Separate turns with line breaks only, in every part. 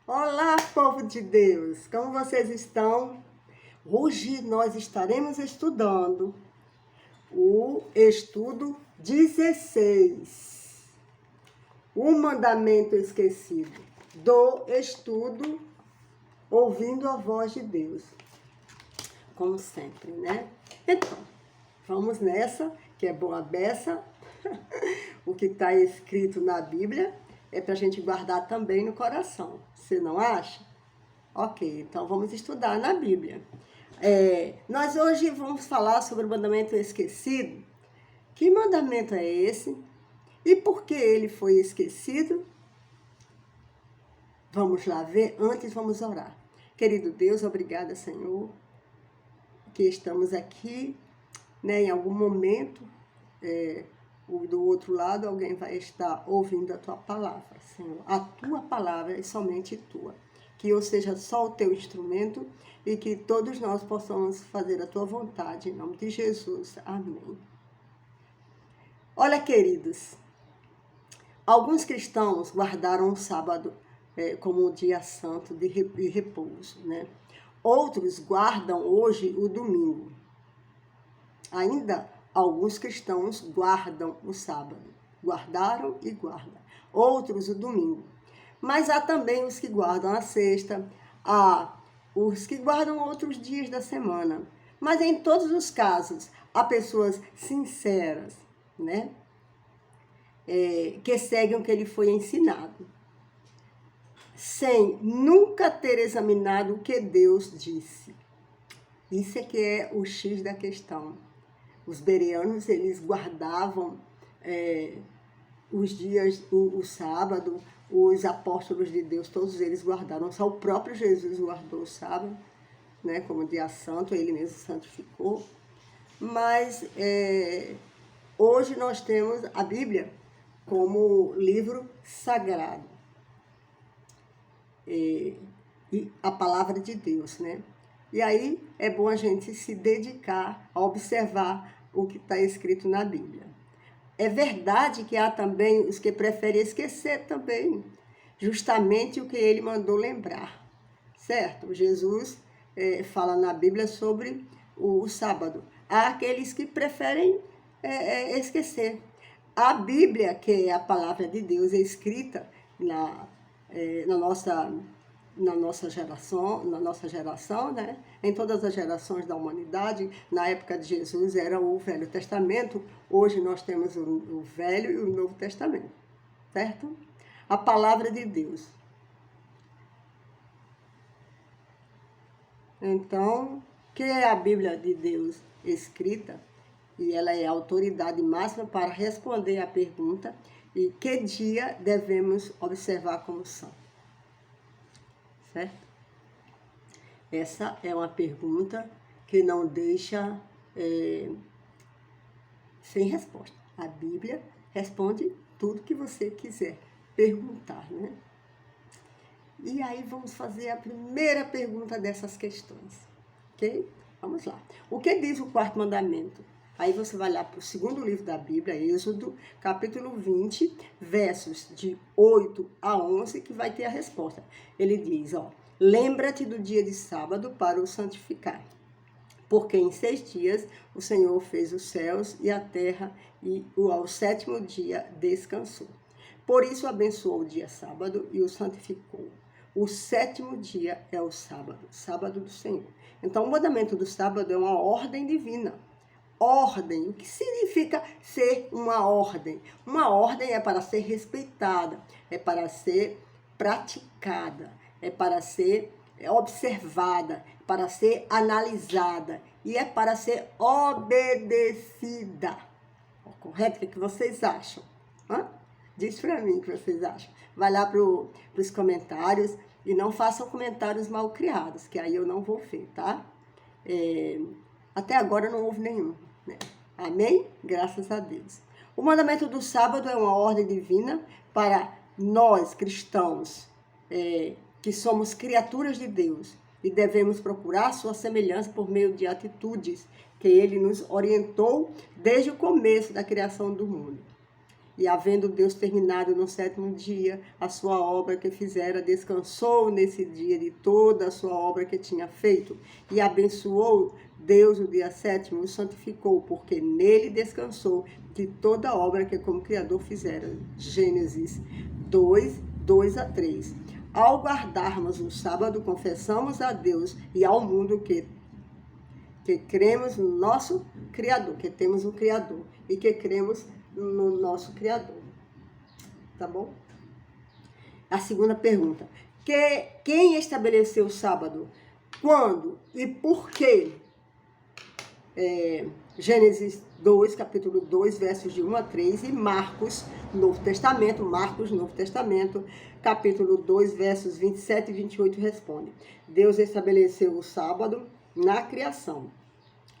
Olá, povo de Deus! Como vocês estão? Hoje nós estaremos estudando o estudo 16, o mandamento esquecido, do estudo Ouvindo a Voz de Deus, como sempre, né? Então, vamos nessa, que é boa beça. O que está escrito na Bíblia é para a gente guardar também no coração. Você não acha? Ok, então vamos estudar na Bíblia. Nós hoje vamos falar sobre o mandamento esquecido. Que mandamento é esse? E por que ele foi esquecido? Vamos lá ver. Antes vamos orar. Querido Deus, obrigada, Senhor, que estamos aqui, né, em algum momento, do outro lado, alguém vai estar ouvindo a tua palavra, Senhor. A tua palavra é somente tua. Que eu seja só o teu instrumento e que todos nós possamos fazer a tua vontade, em nome de Jesus. Amém. Olha, queridos, alguns cristãos guardaram o sábado como um dia santo de repouso, né? Outros guardam hoje o domingo. Ainda alguns cristãos guardam o sábado. Guardaram e guardam. Outros o domingo. Mas há também os que guardam a sexta, há os que guardam outros dias da semana. Mas em todos os casos, há pessoas sinceras, né? Que seguem o que ele foi ensinado, sem nunca ter examinado o que Deus disse. Isso é que é o X da questão. Os bereanos, eles guardavam os dias, o sábado, os apóstolos de Deus, todos eles guardaram. Só o próprio Jesus guardou o sábado, né, como dia santo, ele mesmo santificou. Mas hoje nós temos a Bíblia como livro sagrado. E a palavra de Deus, né? E aí é bom a gente se dedicar a observar o que está escrito na Bíblia. É verdade que há também os que preferem esquecer também, justamente o que ele mandou lembrar, certo? Jesus fala na Bíblia sobre o sábado. Há aqueles que preferem esquecer. A Bíblia, que é a palavra de Deus, é escrita na nossa geração, né? Em todas as gerações da humanidade. Na época de Jesus era o Velho Testamento, hoje nós temos o Velho e o Novo Testamento, certo? A palavra de Deus. Então, que é a Bíblia de Deus escrita, e ela é a autoridade máxima para responder à pergunta: e que dia devemos observar como santo? Certo? Essa é uma pergunta que não deixa sem resposta. A Bíblia responde tudo que você quiser perguntar, né? E aí vamos fazer a primeira pergunta dessas questões, ok? Vamos lá. O que diz o quarto mandamento? Aí você vai lá para o segundo livro da Bíblia, Êxodo, capítulo 20, versos de 8 a 11, que vai ter a resposta. Ele diz, ó: lembra-te do dia de sábado para o santificar, porque em 6 dias o Senhor fez os céus e a terra, e ao 7º dia descansou. Por isso abençoou o dia sábado e o santificou. O 7º dia é o sábado, sábado do Senhor. Então, o mandamento do sábado é uma ordem divina. Ordem, o que significa ser uma ordem? Uma ordem é para ser respeitada, é para ser praticada, é para ser observada, para ser analisada e é para ser obedecida. Correto? O que vocês acham? Diz para mim o que vocês acham. Vai lá para os comentários e não façam comentários mal criados, que aí eu não vou ver, tá? Até agora não houve nenhum, né? Amém? Graças a Deus. O mandamento do sábado é uma ordem divina para nós, cristãos, que somos criaturas de Deus e devemos procurar sua semelhança por meio de atitudes que ele nos orientou desde o começo da criação do mundo. E havendo Deus terminado no 7º dia a sua obra que fizera, descansou nesse dia de toda a sua obra que tinha feito. E abençoou Deus o dia 7º, o santificou, porque nele descansou de toda a obra que como Criador fizera. Gênesis 2, 2 a 3. Ao guardarmos o sábado, confessamos a Deus e ao mundo que cremos no nosso Criador, que temos um Criador e que cremos no nosso Criador. Tá bom? A segunda pergunta. Quem estabeleceu o sábado? Quando e por quê? Gênesis 2, capítulo 2, versos de 1 a 3, e Marcos, Novo Testamento, capítulo 2, versos 27 e 28, responde. Deus estabeleceu o sábado na criação,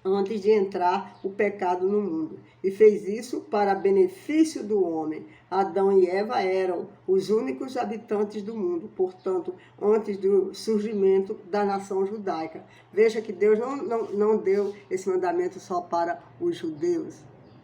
antes de entrar o pecado no mundo, e fez isso para benefício do homem. Adão e Eva eram os únicos habitantes do mundo, portanto, antes do surgimento da nação judaica. Veja que Deus não deu esse mandamento só para os judeus,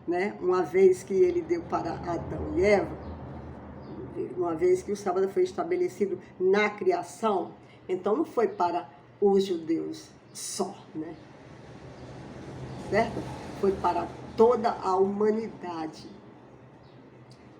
né? Uma vez que ele deu para Adão e Eva, uma vez que o sábado foi estabelecido na criação, então não foi para os judeus só, né? Certo? Foi para toda a humanidade.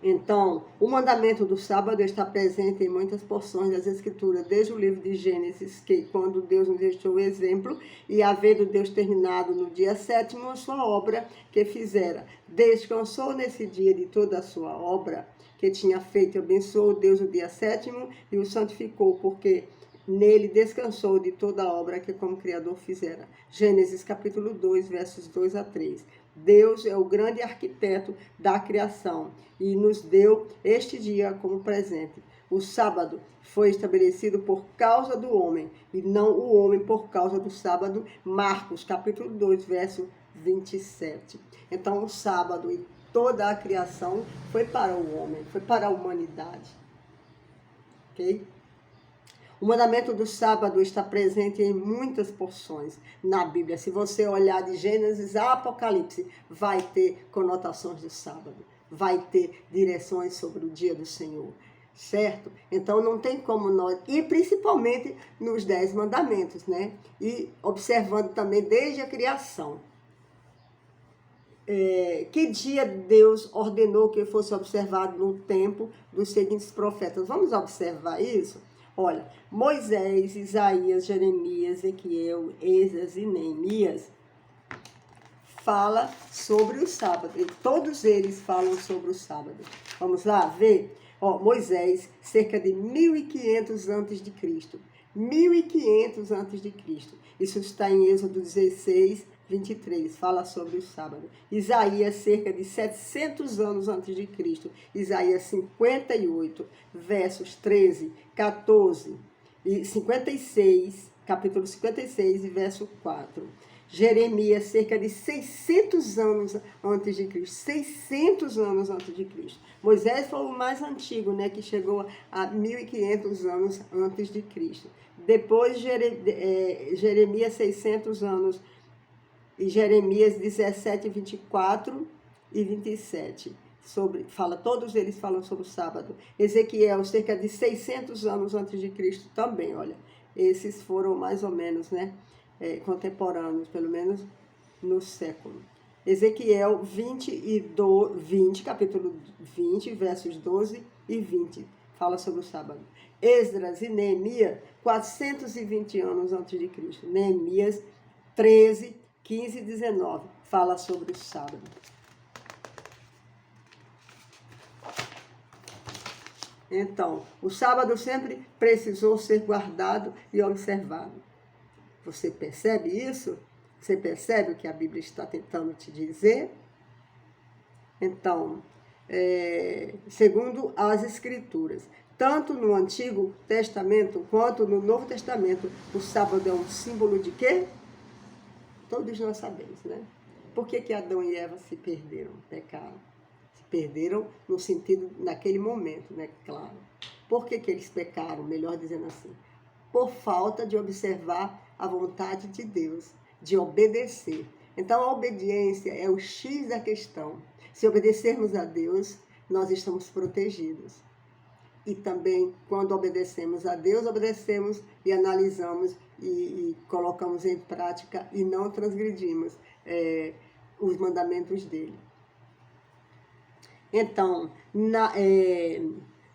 Então, o mandamento do sábado está presente em muitas porções das Escrituras, desde o livro de Gênesis, que quando Deus nos deixou o exemplo, e havendo Deus terminado no dia 7º a sua obra que fizera, descansou nesse dia de toda a sua obra que tinha feito, abençoou Deus o dia 7º e o santificou, porque nele descansou de toda a obra que como Criador fizera. Gênesis capítulo 2, versos 2 a 3. Deus é o grande arquiteto da criação e nos deu este dia como presente. O sábado foi estabelecido por causa do homem e não o homem por causa do sábado. Marcos capítulo 2, verso 27. Então o sábado e toda a criação foi para o homem, foi para a humanidade. Ok? O mandamento do sábado está presente em muitas porções na Bíblia. Se você olhar de Gênesis a Apocalipse, vai ter conotações do sábado, vai ter direções sobre o dia do Senhor, certo? Então não tem como nós, e principalmente nos 10 mandamentos, né? E observando também desde a criação. Que dia Deus ordenou que fosse observado no tempo dos seguintes profetas? Vamos observar isso? Olha, Moisés, Isaías, Jeremias, Ezequiel, Esdras e Neemias fala sobre o sábado. E todos eles falam sobre o sábado. Vamos lá ver? Moisés, cerca de 1500 a.C. 1500 a.C. Isso está em Êxodo 16, 23, fala sobre o sábado. Isaías, cerca de 700 anos antes de Cristo. Isaías 58, versos 13, 14 e 56, capítulo 56 e verso 4. Jeremias, cerca de 600 anos antes de Cristo. 600 anos antes de Cristo. Moisés foi o mais antigo, né, que chegou a 1500 anos antes de Cristo. Depois, Jeremias, 600 anos, e Jeremias 17, 24 e 27. Todos eles falam sobre o sábado. Ezequiel, cerca de 600 anos antes de Cristo também, olha. Esses foram mais ou menos, né, contemporâneos, pelo menos no século. Ezequiel 20, capítulo 20, versos 12 e 20, fala sobre o sábado. Esdras e Neemias, 420 anos antes de Cristo. Neemias 13, 15 e 19, fala sobre o sábado. Então, o sábado sempre precisou ser guardado e observado. Você percebe isso? Você percebe o que a Bíblia está tentando te dizer? Então, segundo as Escrituras, tanto no Antigo Testamento quanto no Novo Testamento, o sábado é um símbolo de quê? Todos nós sabemos, né? Por que Adão e Eva se perderam, pecaram? Se perderam no sentido, naquele momento, né? Claro. Por que eles pecaram, melhor dizendo assim? Por falta de observar a vontade de Deus, de obedecer. Então, a obediência é o X da questão. Se obedecermos a Deus, nós estamos protegidos. E também, quando obedecemos a Deus, obedecemos e analisamos e colocamos em prática e não transgredimos os mandamentos dele. Então,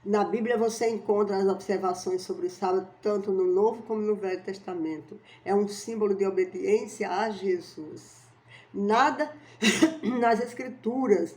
na Bíblia você encontra as observações sobre o sábado, tanto no Novo como no Velho Testamento. É um símbolo de obediência a Jesus. Nada nas Escrituras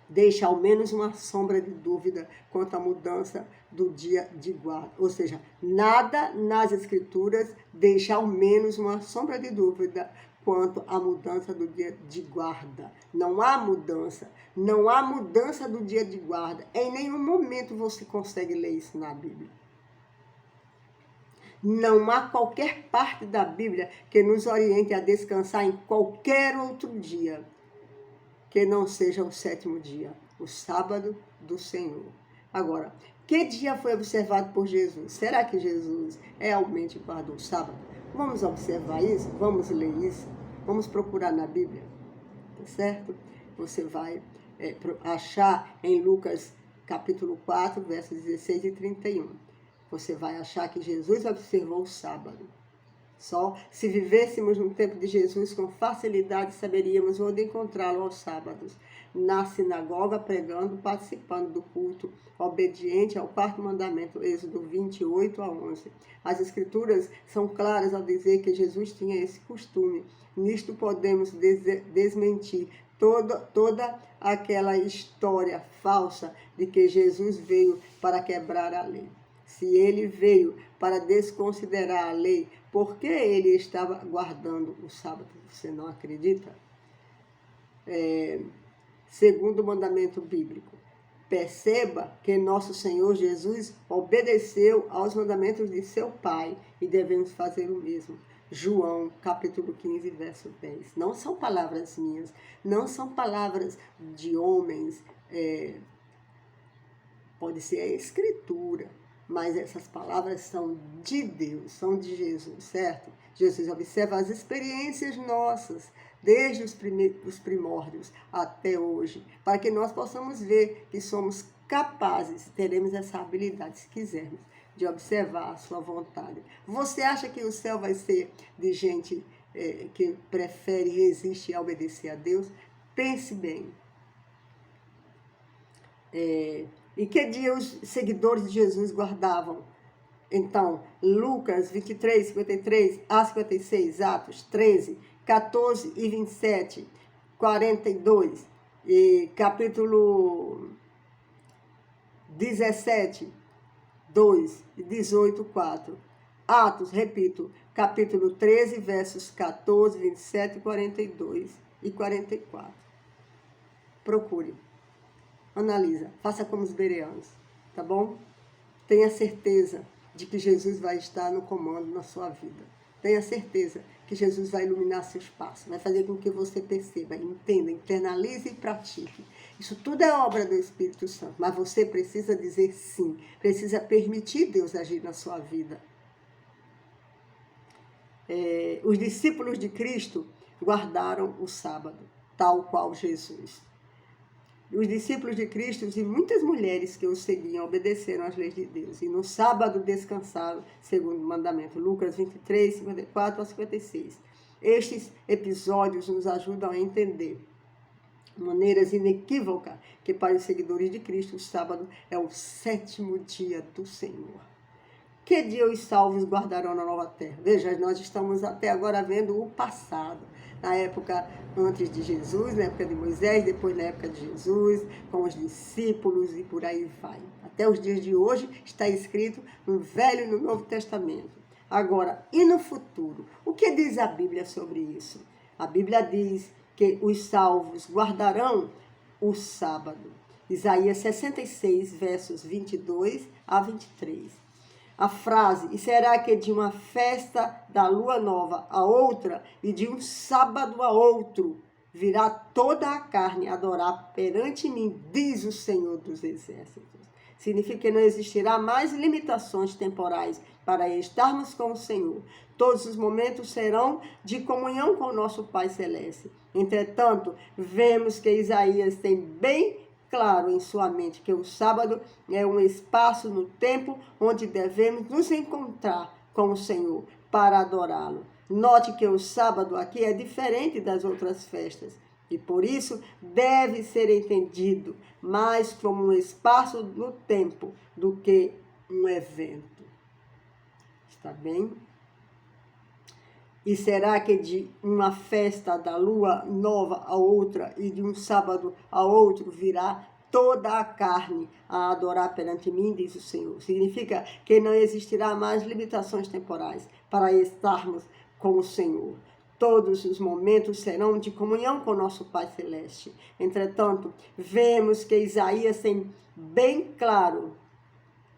deixa ao menos uma sombra de dúvida quanto à mudança do dia de guarda. Ou seja, nada nas Escrituras deixa ao menos uma sombra de dúvida quanto à mudança do dia de guarda. Não há mudança. Não há mudança do dia de guarda. Em nenhum momento você consegue ler isso na Bíblia. Não há qualquer parte da Bíblia que nos oriente a descansar em qualquer outro dia que não seja o sétimo dia, o sábado do Senhor. Agora, que dia foi observado por Jesus? Será que Jesus realmente guardou o sábado? Vamos observar isso? Vamos ler isso? Vamos procurar na Bíblia, tá certo? Você vai achar em Lucas capítulo 4, versos 16 e 31. Você vai achar que Jesus observou o sábado. Só se vivêssemos no tempo de Jesus, com facilidade saberíamos onde encontrá-lo aos sábados. Na sinagoga, pregando, participando do culto, obediente ao quarto mandamento, Êxodo 28 a 11. As Escrituras são claras ao dizer que Jesus tinha esse costume. Nisto podemos desmentir toda aquela história falsa de que Jesus veio para quebrar a lei. Se ele veio para desconsiderar a lei, por que ele estava guardando o sábado? Você não acredita? Segundo o mandamento bíblico, perceba que nosso Senhor Jesus obedeceu aos mandamentos de seu Pai e devemos fazer o mesmo. João, capítulo 15, verso 10. Não são palavras minhas, não são palavras de homens, pode ser a Escritura, mas essas palavras são de Deus, são de Jesus, certo? Jesus observa as experiências nossas, desde os primórdios até hoje, para que nós possamos ver que somos capazes, teremos essa habilidade, se quisermos, de observar a sua vontade. Você acha que o céu vai ser de gente que prefere, resiste a obedecer a Deus? Pense bem. E que dia os seguidores de Jesus guardavam? Então, Lucas 23, 53 a 56, Atos 13, 14 e 27, 42, e capítulo 17, 2 e 18, 4. Atos, repito, capítulo 13, versos 14, 27, 42 e 44. Procure. Analisa, faça como os bereanos, tá bom? Tenha certeza de que Jesus vai estar no comando na sua vida. Tenha certeza que Jesus vai iluminar seus passos, vai fazer com que você perceba, entenda, internalize e pratique. Isso tudo é obra do Espírito Santo, mas você precisa dizer sim, precisa permitir Deus agir na sua vida. Os discípulos de Cristo guardaram o sábado, tal qual Jesus. Os discípulos de Cristo e muitas mulheres que o seguiam obedeceram às leis de Deus. E no sábado descansaram, segundo o mandamento. Lucas 23, 54 a 56. Estes episódios nos ajudam a entender de maneiras inequívocas que para os seguidores de Cristo o sábado é o sétimo dia do Senhor. Que dia os salvos guardarão na nova terra? Veja, nós estamos até agora vendo o passado. Na época antes de Jesus, na época de Moisés, depois na época de Jesus, com os discípulos e por aí vai. Até os dias de hoje está escrito no Velho e no Novo Testamento. Agora, e no futuro? O que diz a Bíblia sobre isso? A Bíblia diz que os salvos guardarão o sábado. Isaías 66, versos 22 a 23. A frase, e será que de uma festa da lua nova a outra, e de um sábado a outro, virá toda a carne adorar perante mim, diz o Senhor dos Exércitos. Significa que não existirá mais limitações temporais para estarmos com o Senhor. Todos os momentos serão de comunhão com o nosso Pai Celeste. Entretanto, vemos que Isaías tem bem claro em sua mente que o sábado é um espaço no tempo onde devemos nos encontrar com o Senhor para adorá-lo. Note que o sábado aqui é diferente das outras festas e por isso deve ser entendido mais como um espaço no tempo do que um evento. Está bem? E será que de uma festa da lua nova a outra e de um sábado a outro virá toda a carne a adorar perante mim, diz o Senhor? Significa que não existirá mais limitações temporais para estarmos com o Senhor. Todos os momentos serão de comunhão com nosso Pai Celeste. Entretanto, vemos que Isaías tem bem claro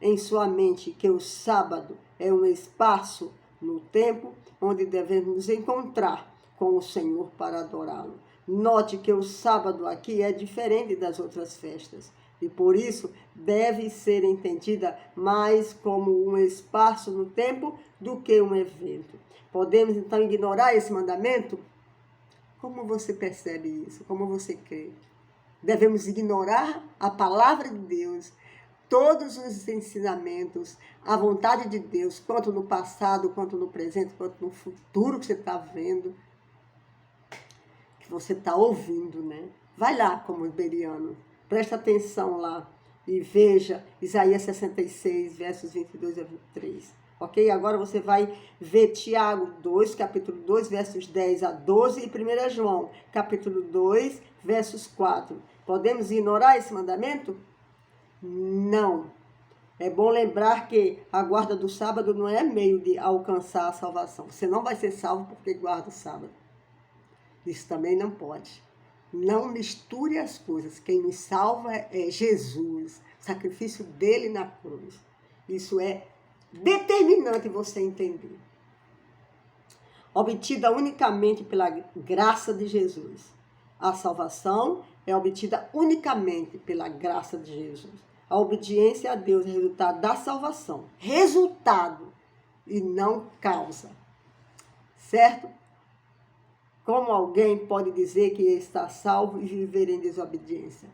em sua mente que o sábado é um espaço no tempo onde devemos nos encontrar com o Senhor para adorá-lo. Note que o sábado aqui é diferente das outras festas e por isso deve ser entendida mais como um espaço no tempo do que um evento. Podemos então ignorar esse mandamento? Como você percebe isso? Como você crê? Devemos ignorar a palavra de Deus, todos os ensinamentos, a vontade de Deus, quanto no passado, quanto no presente, quanto no futuro que você está vendo, que você está ouvindo, né? Vai lá como iberiano, presta atenção lá e veja Isaías 66, versos 22 a 23. Ok? Agora você vai ver Tiago 2, capítulo 2, versos 10 a 12 e 1 João, capítulo 2, versos 4. Podemos ignorar esse mandamento? Não. É bom lembrar que a guarda do sábado não é meio de alcançar a salvação. Você não vai ser salvo porque guarda o sábado. Isso também não pode. Não misture as coisas. Quem nos salva é Jesus, o sacrifício dele na cruz. Isso é determinante você entender. Obtida unicamente pela graça de Jesus. A salvação é obtida unicamente pela graça de Jesus. A obediência a Deus é resultado da salvação. Resultado e não causa. Certo? Como alguém pode dizer que está salvo e viver em desobediência?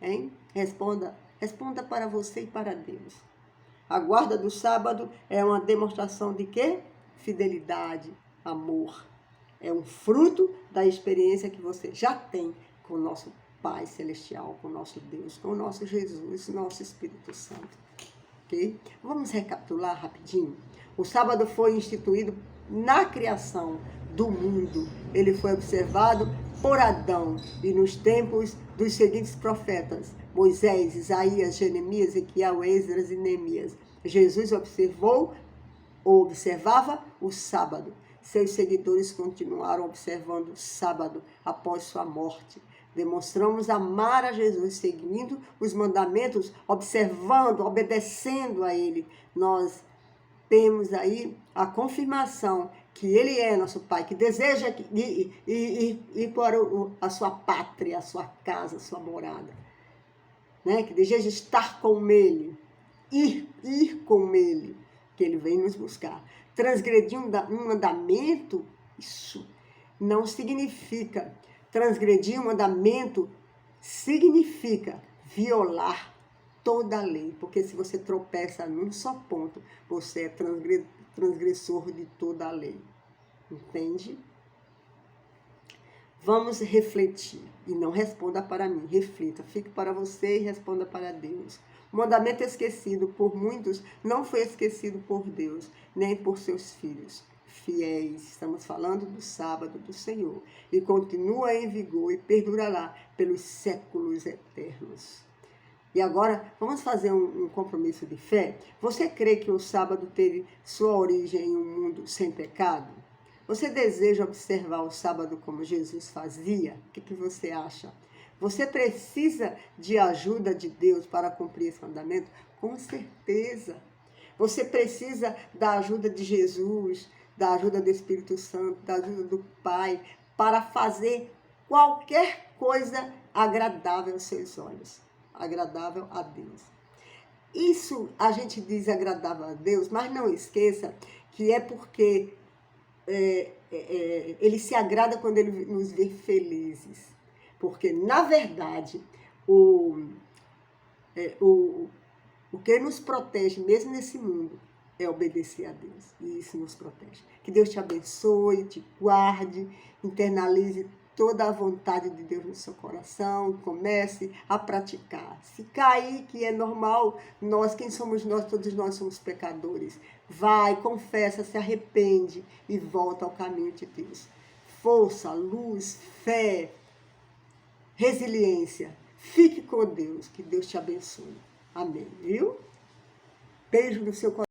Hein? Responda para você e para Deus. A guarda do sábado é uma demonstração de quê? Fidelidade, amor. É um fruto da experiência que você já tem com o nosso Pai Celestial, com o nosso Deus, com o nosso Jesus, nosso Espírito Santo. Ok? Vamos recapitular rapidinho. O sábado foi instituído na criação do mundo. Ele foi observado por Adão e nos tempos dos seguintes profetas: Moisés, Isaías, Jeremias, Ezequiel, Esdras e Neemias. Jesus observava o sábado. Seus seguidores continuaram observando o sábado após sua morte. Demonstramos amar a Jesus seguindo os mandamentos, observando, obedecendo a Ele. Nós temos aí a confirmação que Ele é nosso Pai, que deseja ir para a sua pátria, a sua casa, a sua morada, né? Que deseja estar com Ele, ir com Ele, que Ele vem nos buscar. Transgredir um mandamento, isso não significa. Transgredir um mandamento significa violar toda a lei, porque se você tropeça num só ponto, você é transgressor de toda a lei. Entende? Vamos refletir. E não responda para mim, reflita. Fique para você e responda para Deus. O mandamento esquecido por muitos não foi esquecido por Deus, nem por seus filhos fiéis. Estamos falando do sábado do Senhor. E continua em vigor e perdurará pelos séculos eternos. E agora, vamos fazer um compromisso de fé? Você crê que o sábado teve sua origem em um mundo sem pecado? Você deseja observar o sábado como Jesus fazia? O que você acha? Você precisa de ajuda de Deus para cumprir esse mandamento? Com certeza. Você precisa da ajuda de Jesus, da ajuda do Espírito Santo, da ajuda do Pai, para fazer qualquer coisa agradável aos seus olhos, agradável a Deus. Isso a gente diz agradável a Deus, mas não esqueça que é porque Ele se agrada quando Ele nos vê felizes. Porque, na verdade, o, o que nos protege, mesmo nesse mundo, é obedecer a Deus. E isso nos protege. Que Deus te abençoe, te guarde, internalize toda a vontade de Deus no seu coração, comece a praticar. Se cair, que é normal, nós, quem somos nós? Todos nós somos pecadores. Vai, confessa, se arrepende e volta ao caminho de Deus. Força, luz, fé, resiliência. Fique com Deus, que Deus te abençoe. Amém, viu? Beijo no seu coração.